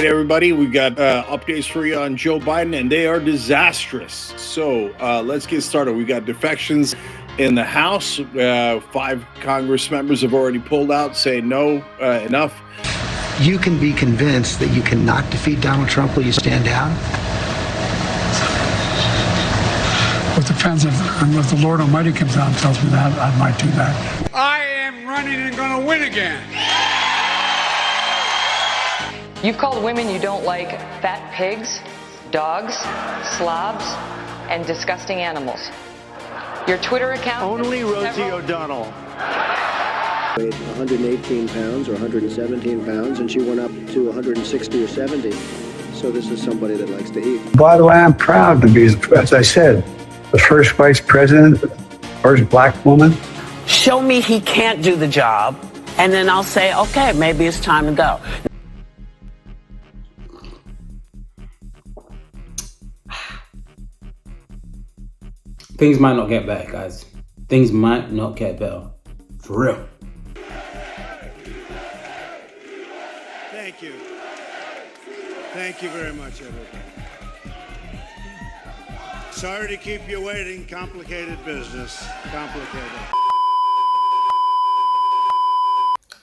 right, everybody, we got updates for you on Joe Biden, and they are disastrous. So let's get started. We got defections in the House. 5 Congress members have already pulled out, saying no, enough. You can be convinced that you cannot defeat Donald Trump will you stand down? Well, it depends if the Lord Almighty comes out and tells me that, I might do that. I am running and going to win again. You've called women you don't like fat pigs, dogs, slobs, and disgusting animals. Your Twitter account... Only Rosie O'Donnell. Weighed 118 pounds or 117 pounds, and she went up to 160 or 70. So this is somebody that likes to eat. By the way, I'm proud to be, as I said, the first vice president, first black woman. Show me he can't do the job, and then I'll say, okay, maybe it's time to go. Things might not get better, guys. Things might not get better. For real. Thank you. Thank you very much, everybody. Sorry to keep you waiting. Complicated business. Complicated.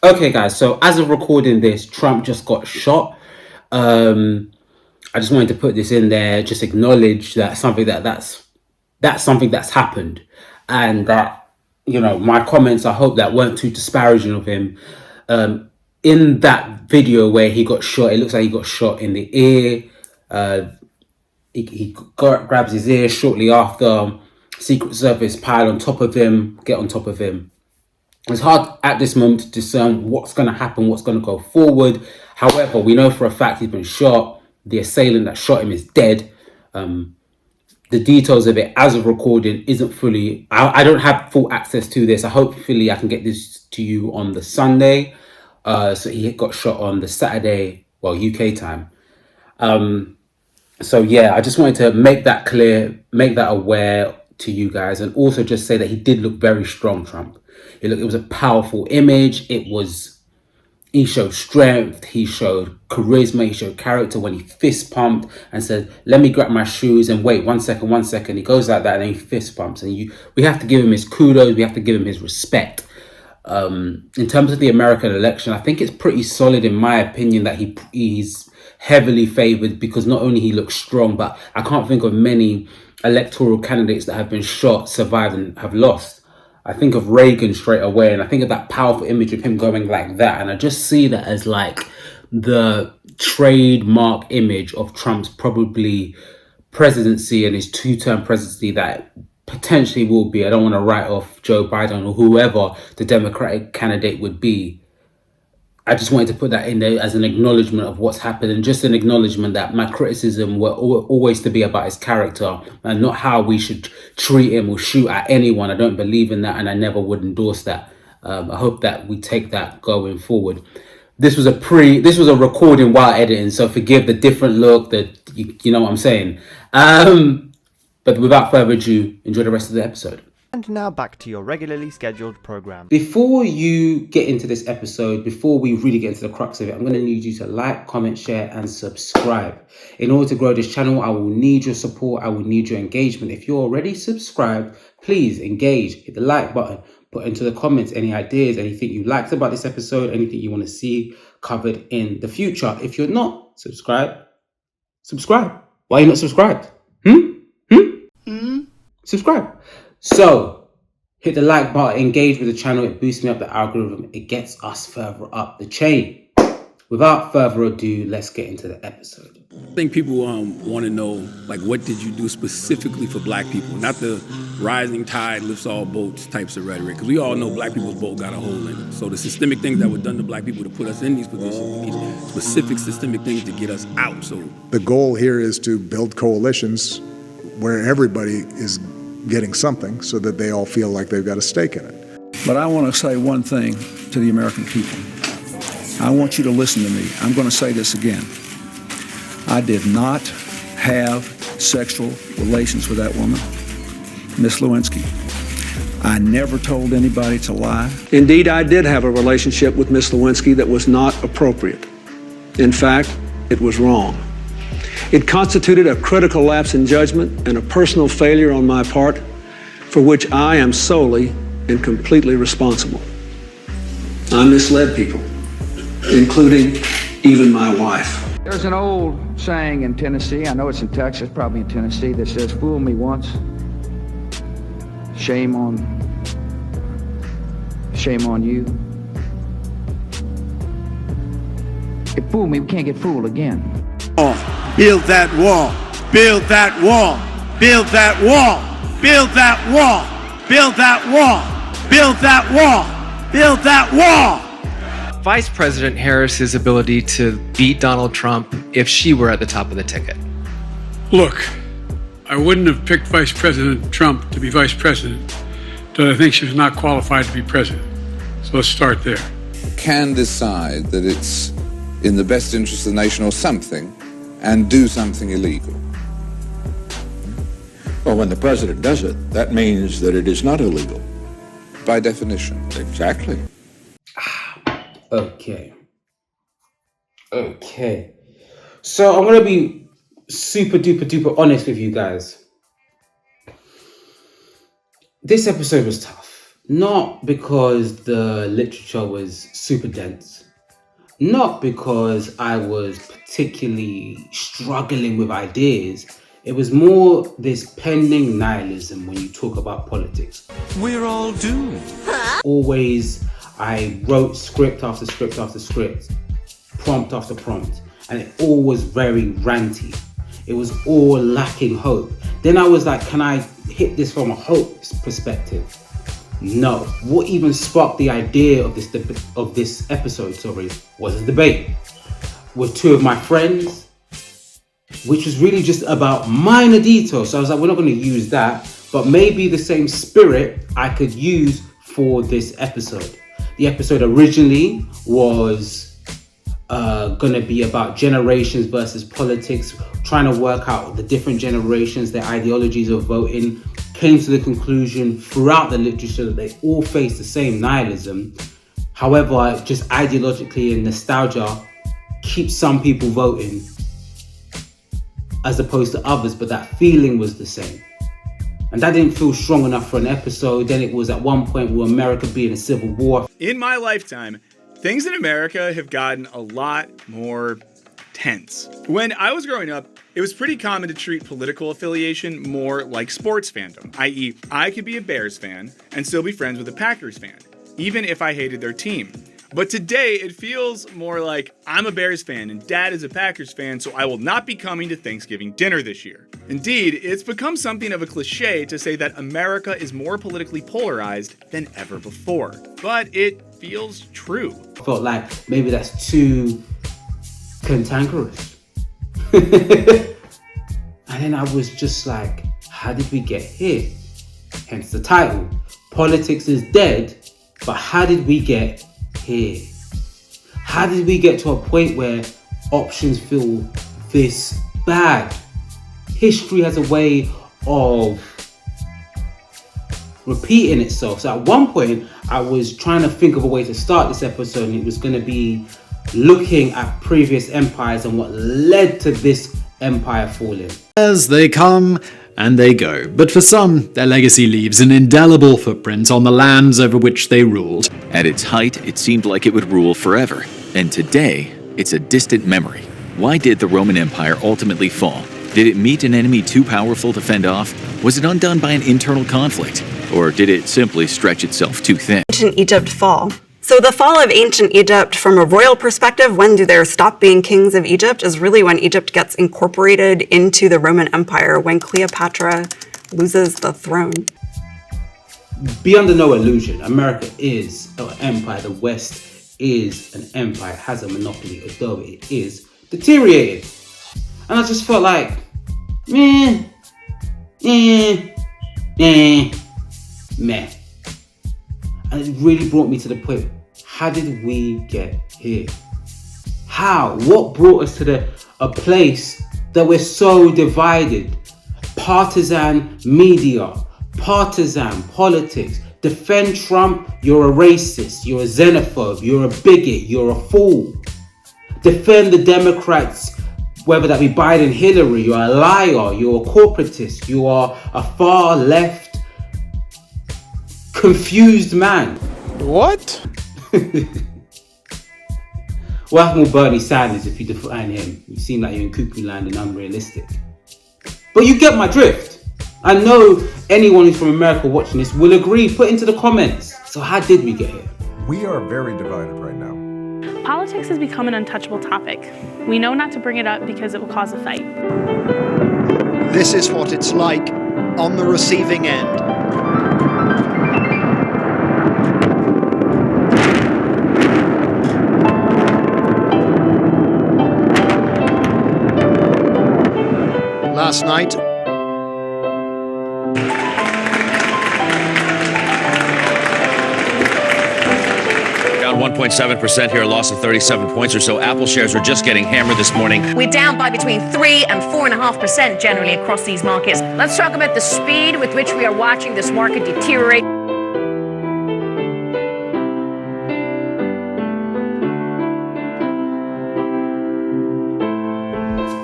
Okay, guys. So as of recording this, Trump just got shot. I just wanted to put this in there. Just acknowledge that that's something that's happened, and that, you know, my comments, I hope that weren't too disparaging of him. In that video where he got shot, it looks like he got shot in the ear. He grabs his ear shortly after. Secret Service pile on top of him, get on top of him. It's hard at this moment to discern what's going to happen, what's going to go forward. However, we know for a fact he's been shot. The assailant that shot him is dead. The details of it, as of recording, isn't fully... I don't have full access to this. Hopefully I can get this to you on the Sunday. So he got shot on the Saturday, well, UK time. So yeah, I just wanted to make that clear, make that aware to you guys, and also just say that he did look very strong, Trump. It was a powerful image. He showed strength, he showed charisma, he showed character when he fist pumped and said, let me grab my shoes and wait, one second. He goes like that and then he fist pumps. And we have to give him his kudos, we have to give him his respect. In terms of the American election, I think it's pretty solid in my opinion that he's heavily favored, because not only he looks strong, but I can't think of many electoral candidates that have been shot, survived and have lost. I think of Reagan straight away, and I think of that powerful image of him going like that. And I just see that as like the trademark image of Trump's probably presidency and his 2-term presidency that potentially will be. I don't want to write off Joe Biden or whoever the Democratic candidate would be. I just wanted to put that in there as an acknowledgement of what's happened, and just an acknowledgement that my criticism were always to be about his character and not how we should treat him or shoot at anyone. I don't believe in that, and I never would endorse that. I hope that we take that going forward. This was a recording while editing, so forgive the different look, that you know what I'm saying. But without further ado, enjoy the rest of the episode. And now back to your regularly scheduled program. Before you get into this episode, before we really get into the crux of it, I'm going to need you to like, comment, share, and subscribe. In order to grow this channel, I will need your support. I will need your engagement. If you're already subscribed, please engage, hit the like button, put into the comments any ideas, anything you liked about this episode, anything you want to see covered in the future. If you're not subscribed, subscribe. Why are you not subscribed? Subscribe. So, hit the like button, engage with the channel. It boosts me up the algorithm. It gets us further up the chain. Without further ado, let's get into the episode. I think people want to know, like, what did you do specifically for black people? Not the rising tide lifts all boats types of rhetoric, because we all know black people's boat got a hole in it. So the systemic things that were done to black people to put us in these positions, we need specific systemic things to get us out. So the goal here is to build coalitions where everybody is getting something so that they all feel like they've got a stake in it. But I want to say one thing to the American people. I want you to listen to me. I'm going to say this again. I did not have sexual relations with that woman, Miss Lewinsky. I never told anybody to lie. Indeed, I did have a relationship with Miss Lewinsky that was not appropriate. In fact, It was wrong. It constituted a critical lapse in judgment and a personal failure on my part for which I am solely and completely responsible. I misled people, including even my wife. There's an old saying in Tennessee, I know it's in Texas, probably in Tennessee, that says, fool me once, shame on you. If fool me, we can't get fooled again. Build that wall. Build that wall. Build that wall. Build that wall. Build that wall. Build that wall. Build that wall. Vice President Harris's ability to beat Donald Trump if she were at the top of the ticket? Look, I wouldn't have picked Vice President Trump to be vice president, but I think she was not qualified to be president. So let's start there. Can decide that it's in the best interest of the nation or something, and do something illegal. Well, when the president does it, that means that it is not illegal. By definition. Exactly. Okay. So I'm going to be super duper honest with you guys. This episode was tough. Not because the literature was super dense. Not because I was particularly struggling with ideas. It was more this pending nihilism when you talk about politics. We're all doomed. Always, I wrote script after script after script, prompt after prompt, and it all was very ranty. It was all lacking hope. Then I was like, can I hit this from a hope perspective? No. What even sparked the idea of this episode, was a debate with two of my friends, which was really just about minor details. So I was like, we're not going to use that, but maybe the same spirit I could use for this episode. The episode originally was going to be about generations versus politics, trying to work out the different generations, their ideologies of voting. Came to the conclusion throughout the literature that they all face the same nihilism. However, just ideologically and nostalgia keeps some people voting as opposed to others, but that feeling was the same. And that didn't feel strong enough for an episode. Then it was at one point with America being a civil war. In my lifetime, things in America have gotten a lot more tense. When I was growing up, it was pretty common to treat political affiliation more like sports fandom, i.e., I could be a Bears fan and still be friends with a Packers fan, even if I hated their team. But today, it feels more like I'm a Bears fan and Dad is a Packers fan, so I will not be coming to Thanksgiving dinner this year. Indeed, it's become something of a cliche to say that America is more politically polarized than ever before. But it feels true. I felt like maybe that's too cantankerous. And then I was just like, how did we get here? Hence the title. Politics is dead, but how did we get here? How did we get to a point where options feel this bad? History has a way of repeating itself. So at one point, I was trying to think of a way to start this episode, and it was going to be looking at previous empires and what led to this empire falling. As they come and they go, but for some, their legacy leaves an indelible footprint on the lands over which they ruled. At its height, it seemed like it would rule forever, and today, it's a distant memory. Why did the Roman Empire ultimately fall? Did it meet an enemy too powerful to fend off? Was it undone by an internal conflict? Or did it simply stretch itself too thin? Ancient Egypt fall. So the fall of ancient Egypt, from a royal perspective, when do there stop being kings of Egypt, is really when Egypt gets incorporated into the Roman Empire, when Cleopatra loses the throne. Be under no illusion, America is an empire. The West is an empire, has a monopoly, although it is deteriorated. And I just felt like, meh. And it really brought me to the point, how did we get here? How? What brought us to a place that we're so divided? Partisan media, partisan politics. Defend Trump, you're a racist, you're a xenophobe, you're a bigot, you're a fool. Defend the Democrats, whether that be Biden, Hillary, you're a liar, you're a corporatist, you are a far left, confused man. What? What happened with Bernie Sanders if you define him? You seem like you're in cuckoo land and unrealistic. But you get my drift. I know anyone who's from America watching this will agree. Put into the comments. So how did we get here? We are very divided right now. Politics has become an untouchable topic. We know not to bring it up because it will cause a fight. This is what it's like on the receiving end. Last night, down 1.7% here, a loss of 37 points or so. Apple shares are just getting hammered this morning. We're down by between 3 and 4.5% generally across these markets. Let's talk about the speed with which we are watching this market deteriorate.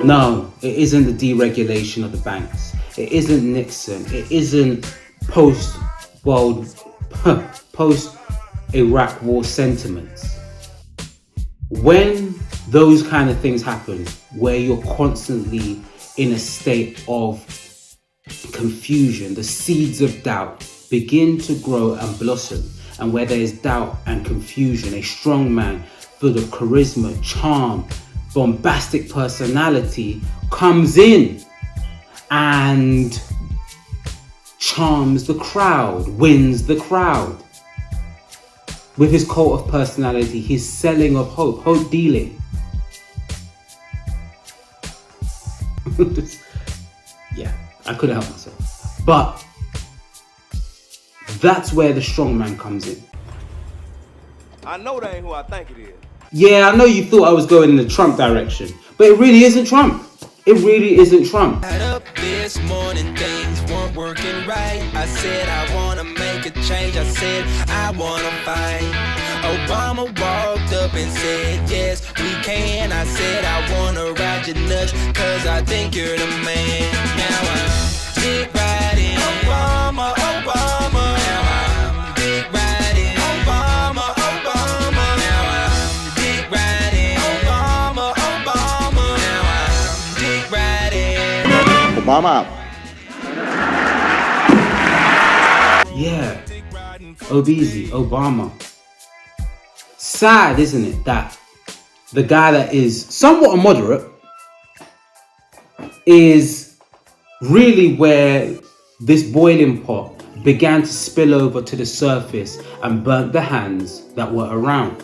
No, it isn't the deregulation of the banks. It isn't Nixon. It isn't post-Iraq war sentiments. When those kind of things happen, where you're constantly in a state of confusion, the seeds of doubt begin to grow and blossom. And where there is doubt and confusion, a strong man full of charisma, charm, bombastic personality comes in and charms the crowd, wins the crowd. With his cult of personality, his selling of hope, hope dealing. Yeah, I couldn't help myself. But that's where the strong man comes in. I know that ain't who I think it is. Yeah, I know you thought I was going in the Trump direction, but it really isn't Trump. It really isn't Trump. Up this morning, things weren't working right. I said I wanna make a change. I said I wanna fight. Obama walked up and said, yes, we can. I said I wanna ride your nuts, cause I think you're the man. Now I'm dick riding. Obama, Obama. Now I'm dick riding. Obama, Obama. Now I'm dick riding. Obama, Obama. Now I'm dick riding. Obama out. Yeah. Obeezy, Obama. Sad, isn't it, that the guy that is somewhat a moderate is really where this boiling pot began to spill over to the surface and burnt the hands that were around.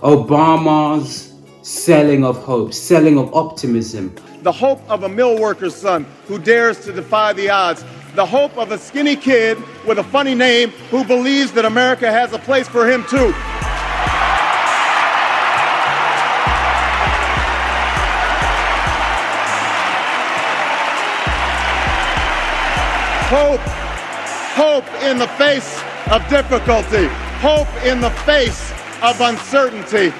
Obama's selling of hope, selling of optimism. The hope of a mill worker's son who dares to defy the odds. The hope of a skinny kid with a funny name who believes that America has a place for him too. Hope in the face of difficulty. Hope in the face of uncertainty.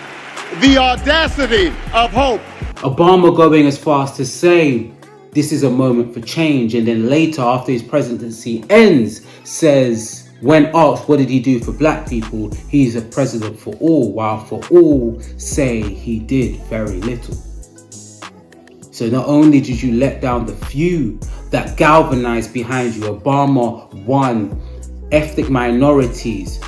The audacity of hope. Obama going as far as to say this is a moment for change, and then later after his presidency ends says, when asked what did he do for black people, he's a president for all, while for all say he did very little. So not only did you let down the few that galvanized behind you, Obama won ethnic minorities,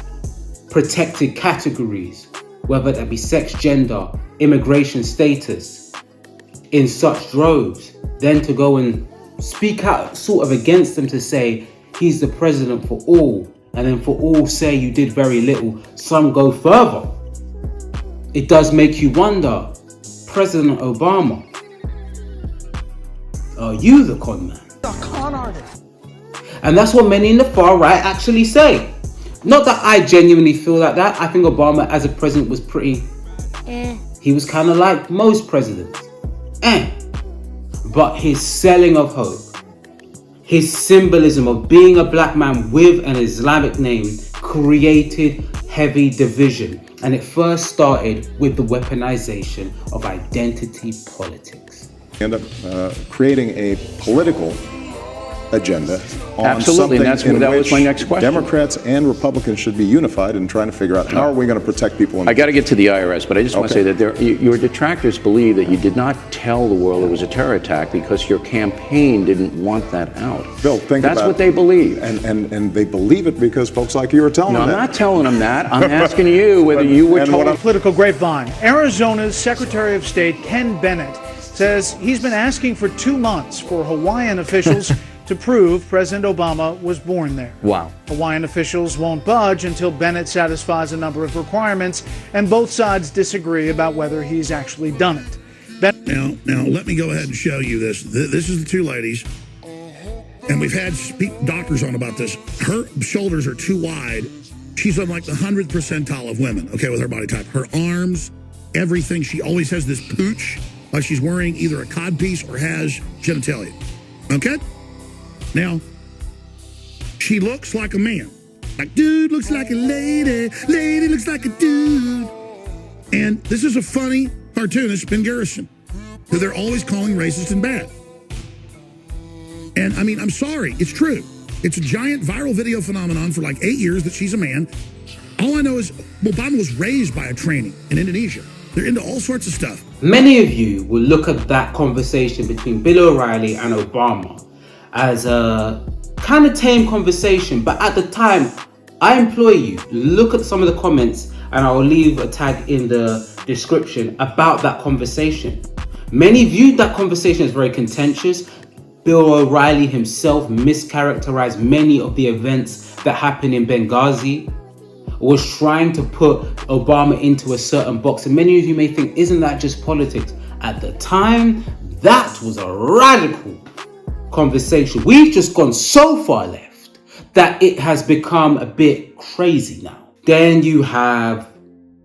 protected categories, whether that be sex, gender, immigration status, in such droves, then to go and speak out sort of against them to say he's the president for all, and then for all say you did very little. Some go further. It does make you wonder, President Obama, are you the con man? A con artist. And that's what many in the far right actually say. Not that I genuinely feel like that. I think Obama as a president was pretty... He was kind of like most presidents. But his selling of hope, his symbolism of being a black man with an Islamic name created heavy division. And it first started with the weaponization of identity politics. End up creating a political agenda on Absolutely, and something that was which my next question. Democrats and Republicans should be unified in trying to figure out how are we going to protect people. I got to get to the IRS, but I just want to say that your detractors believe that you did not tell the world it was a terror attack because your campaign didn't want that out. Bill, think That's about what they believe. And they believe it because folks like you are telling them I'm that. not telling them that. I'm asking you whether you were told. Political grapevine. Arizona's Secretary of State Ken Bennett says he's been asking for 2 months for Hawaiian officials to prove President Obama was born there. Wow. Hawaiian officials won't budge until Bennett satisfies a number of requirements, and both sides disagree about whether he's actually done it. Now, let me go ahead and show you this. This is the two ladies, and we've had doctors on about this. Her shoulders are too wide. She's on like the 100th percentile of women, okay, with her body type. Her arms, everything. She always has this pooch, like she's wearing either a codpiece or has genitalia, okay? Now, she looks like a man. Like, dude looks like a lady, lady looks like a dude. And this is a funny cartoonist, Ben Garrison, who they're always calling racist and bad. And I mean, I'm sorry, it's true. It's a giant viral video phenomenon for like 8 years that she's a man. All I know is Obama was raised by a tranny in Indonesia. They're into all sorts of stuff. Many of you will look at that conversation between Bill O'Reilly and Obama as a kind of tame conversation, but at the time, I implore you, look at some of the comments, and I will leave a tag in the description about that conversation. Many viewed that conversation as very contentious. Bill O'Reilly himself mischaracterized many of the events that happened in Benghazi, was trying to put Obama into a certain box, and many of you may think, isn't that just politics? At the time, that was a radical conversation. We've just gone so far left that it has become a bit crazy now. Then you have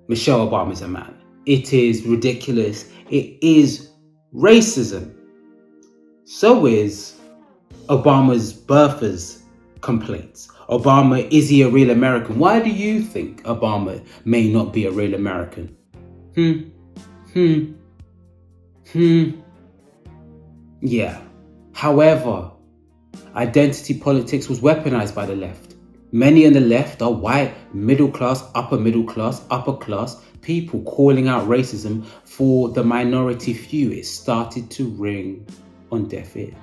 Michelle Obama's a man. It is ridiculous. It is racism. So is Obama's birthers complaints. Obama, is he a real American? Why do you think Obama may not be a real American? Yeah. However, identity politics was weaponized by the left. Many on the left are white, middle class, upper class people calling out racism for the minority few. It started to ring on deaf ears.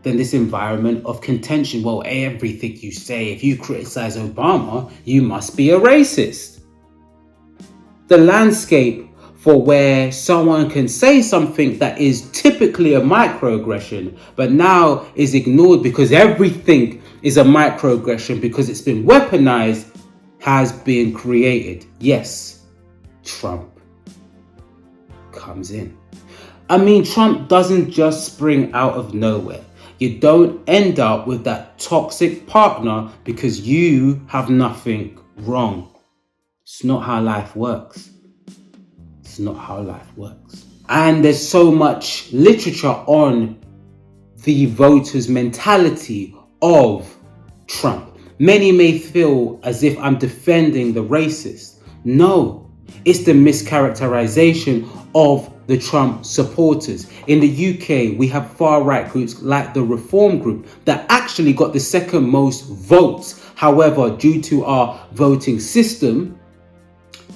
Then this environment of contention, well, everything you say, if you criticize Obama, you must be a racist. The landscape for where someone can say something that is typically a microaggression, but now is ignored because everything is a microaggression because it's been weaponized, has been created. Yes, Trump comes in. I mean, Trump doesn't just spring out of nowhere. You don't end up with that toxic partner because you have nothing wrong. It's not how life works. It's not how life works. And there's so much literature on the voters' mentality of Trump. Many may feel as if I'm defending the racist. No, it's the mischaracterization of the Trump supporters. In the UK, we have far-right groups like the Reform Group that actually got the second most votes. However, due to our voting system,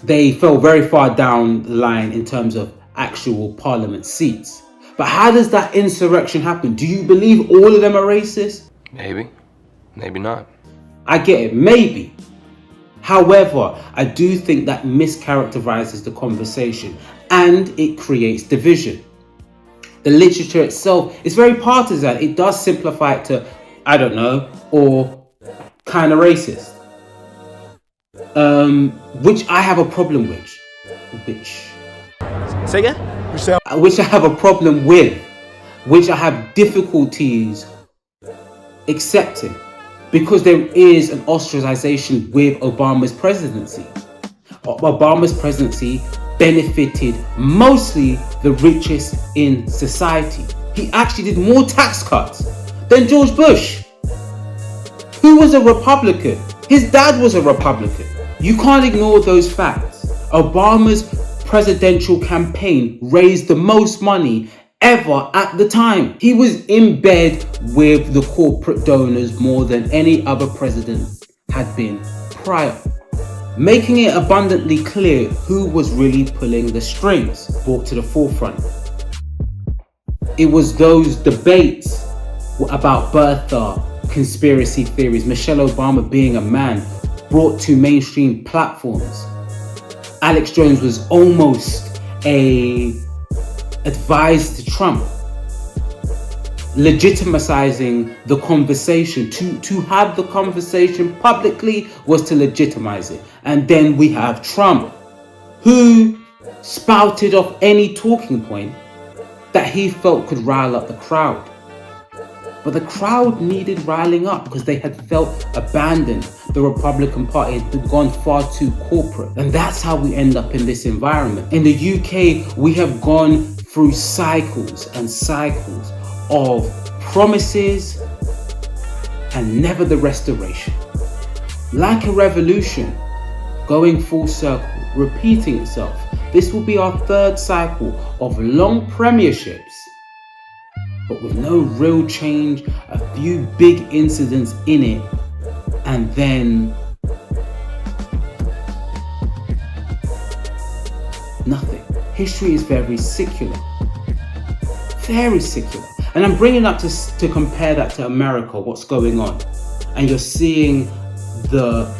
they fell very far down the line in terms of actual parliament seats. But how does that insurrection happen? Do you believe all of them are racist? Maybe. Maybe not. I get it, maybe. However, I do think that mischaracterizes the conversation and it creates division. The literature itself is very partisan. It does simplify it to, I don't know, or kind of racist. Which I have a problem with. Say again? Which I have a problem with. Which I have difficulties accepting. Because there is an ostracization with Obama's presidency. Obama's presidency benefited mostly the richest in society. He actually did more tax cuts than George Bush, who was a Republican. His dad was a Republican. You can't ignore those facts. Obama's presidential campaign raised the most money ever at the time. He was in bed with the corporate donors more than any other president had been prior, making it abundantly clear who was really pulling the strings, brought to the forefront. It was those debates about birther, conspiracy theories, Michelle Obama being a man, brought to mainstream platforms. Alex Jones was almost a advised to Trump, legitimizing the conversation. To have the conversation publicly was to legitimize it. And then we have Trump, who spouted off any talking point that he felt could rile up the crowd. But the crowd needed riling up because they had felt abandoned. The Republican Party had gone far too corporate. And that's how we end up in this environment. In the UK, we have gone through cycles and cycles of promises and never the restoration. Like a revolution, going full circle, repeating itself. This will be our third cycle of long premierships, but with no real change, a few big incidents in it, and then nothing. History is very secular. Very secular. And I'm bringing up to compare that to America, what's going on. And you're seeing the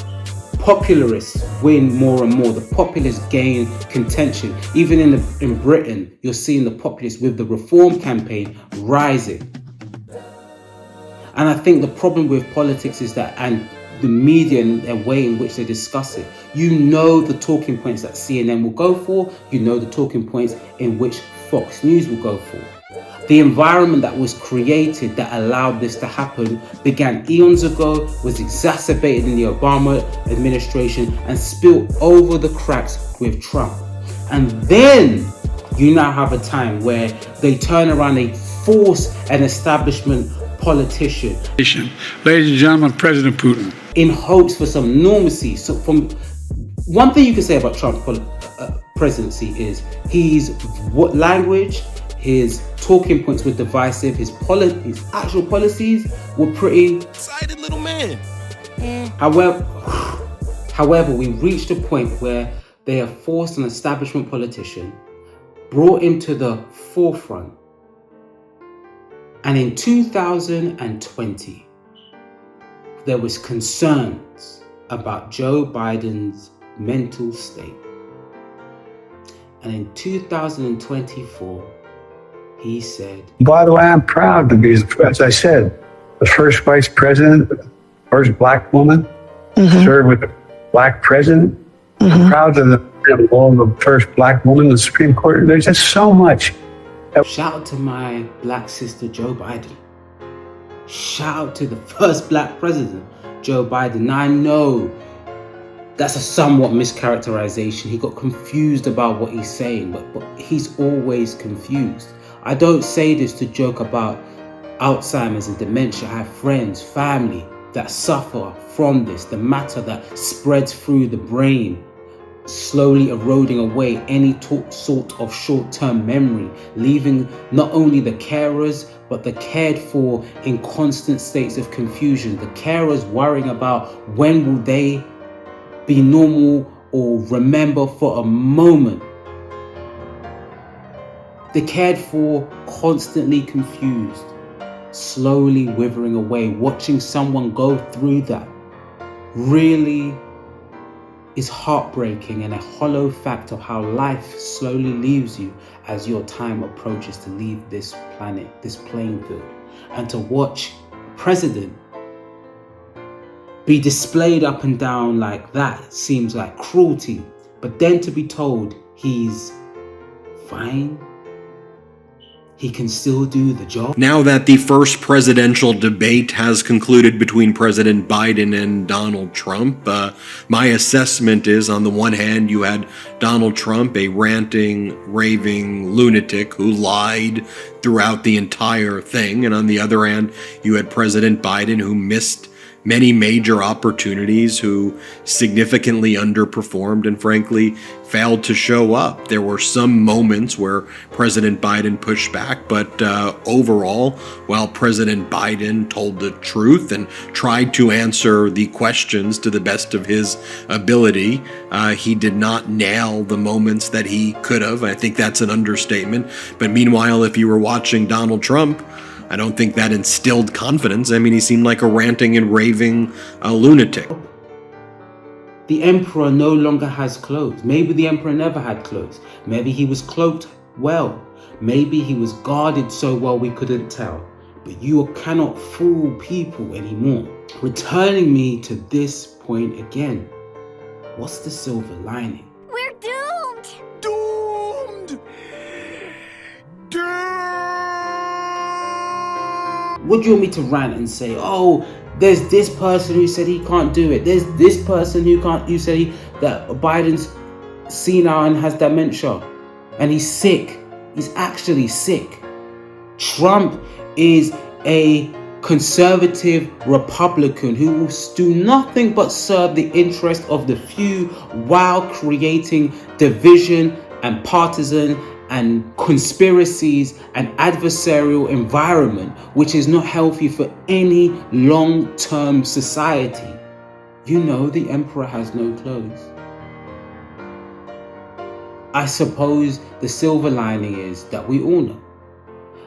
popularists win more and more. The populists gain contention. Even in Britain, you're seeing the populists with the reform campaign rising. And I think the problem with politics is that, and the media and the way in which they discuss it, you know the talking points that CNN will go for, you know the talking points in which Fox News will go for. The environment that was created that allowed this to happen began eons ago, was exacerbated in the Obama administration, and spilled over the cracks with Trump. And then you now have a time where they turn around, they force an establishment politician. Ladies and gentlemen, President Putin. In hopes for some normalcy. So from one thing you can say about Trump's presidency is his language, his talking points were divisive, his actual policies were pretty Excited little man. However, we reached a point where they have forced an establishment politician, brought him to the forefront. And in 2020, there was concerns about Joe Biden's mental state. And in 2024, he said, by the way, I'm proud to be, as I said, the first vice president, first black woman, served with a black president. I'm proud of the first black woman in the Supreme Court. There's just so much. Shout out to my black sister, Joe Biden. Shout out to the first black president, Joe Biden. Now, I know that's a somewhat mischaracterization. He got confused about what he's saying, but he's always confused. I don't say this to joke about Alzheimer's and dementia. I have friends, family that suffer from this, the matter that spreads through the brain, slowly eroding away any sort of short-term memory, leaving not only the carers, but the cared for in constant states of confusion. The carers worrying about when will they be normal or remember for a moment. The cared for constantly confused, slowly withering away. Watching someone go through that really is heartbreaking and a hollow fact of how life slowly leaves you as your time approaches to leave this planet, this playing field. And to watch a president be displayed up and down like that seems like cruelty. But then to be told he's fine, he can still do the job. Now that the first presidential debate has concluded between President Biden and Donald Trump, my assessment is, on the one hand, you had Donald Trump, a ranting, raving lunatic who lied throughout the entire thing. And on the other hand, you had President Biden, who missed many major opportunities, who significantly underperformed and frankly failed to show up. There were some moments where President Biden pushed back, but overall, while President Biden told the truth and tried to answer the questions to the best of his ability, he did not nail the moments that he could have. I think that's an understatement. But meanwhile, if you were watching Donald Trump, I don't think that instilled confidence. I mean, he seemed like a ranting and raving lunatic. The emperor no longer has clothes. Maybe the emperor never had clothes. Maybe he was cloaked well. Maybe he was guarded so well we couldn't tell. But you cannot fool people anymore. Returning me to this point again. What's the silver lining? We're doomed! Doomed! What do you want me to rant and say? Oh, there's this person who said he can't do it. There's this person who said that Biden's senile and has dementia. And he's sick. He's actually sick. Trump is a conservative Republican who will do nothing but serve the interest of the few while creating division and partisan and conspiracies and adversarial environment, which is not healthy for any long-term society. You know, the emperor has no clothes. I suppose the silver lining is that we all know.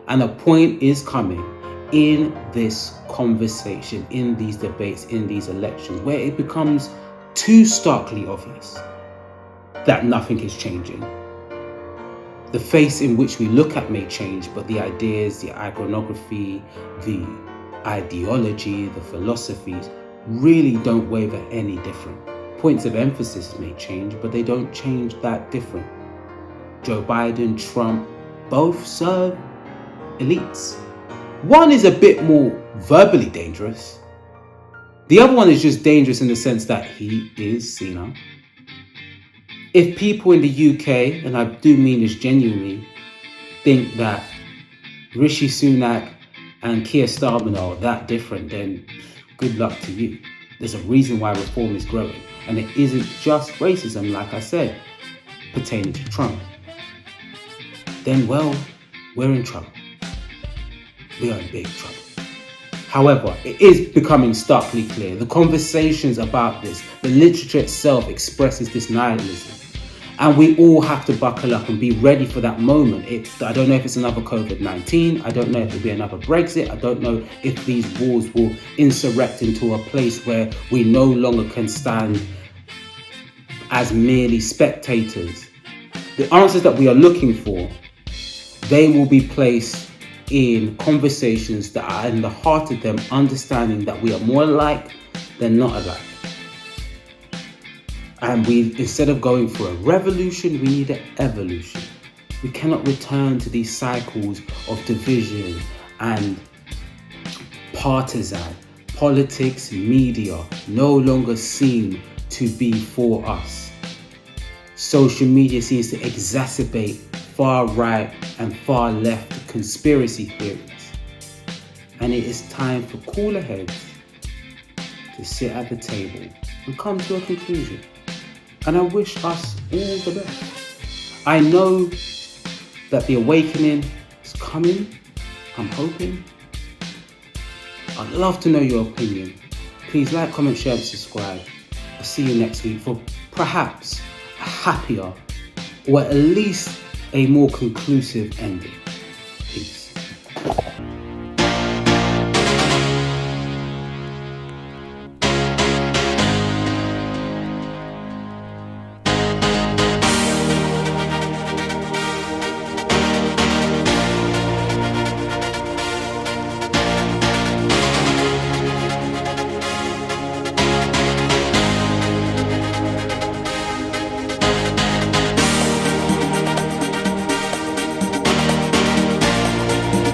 And a point is coming in this conversation, in these debates, in these elections, where it becomes too starkly obvious that nothing is changing. The face in which we look at may change, but the ideas, the iconography, the ideology, the philosophies really don't waver any different. Points of emphasis may change, but they don't change that different. Joe Biden, Trump, both serve elites. One is a bit more verbally dangerous. The other one is just dangerous in the sense that he is senile. If people in the UK, and I do mean this genuinely, think that Rishi Sunak and Keir Starmer are that different, then good luck to you. There's a reason why reform is growing. And it isn't just racism, like I said, pertaining to Trump. Then, well, we're in trouble. We are in big trouble. However, it is becoming starkly clear. The conversations about this, the literature itself expresses this nihilism. And we all have to buckle up and be ready for that moment. I don't know if it's another COVID-19. I don't know if it'll be another Brexit. I don't know if these wars will insurrect into a place where we no longer can stand as merely spectators. The answers that we are looking for, they will be placed in conversations that are in the heart of them, understanding that we are more alike than not alike. And instead of going for a revolution, we need an evolution. We cannot return to these cycles of division and partisan. Politics, media no longer seem to be for us. Social media seems to exacerbate far right and far left conspiracy theories. And it is time for cooler heads to sit at the table and come to a conclusion. And I wish us all the best. I know that the awakening is coming. I'm hoping. I'd love to know your opinion. Please like, comment, share, and subscribe. I'll see you next week for perhaps a happier or at least a more conclusive ending.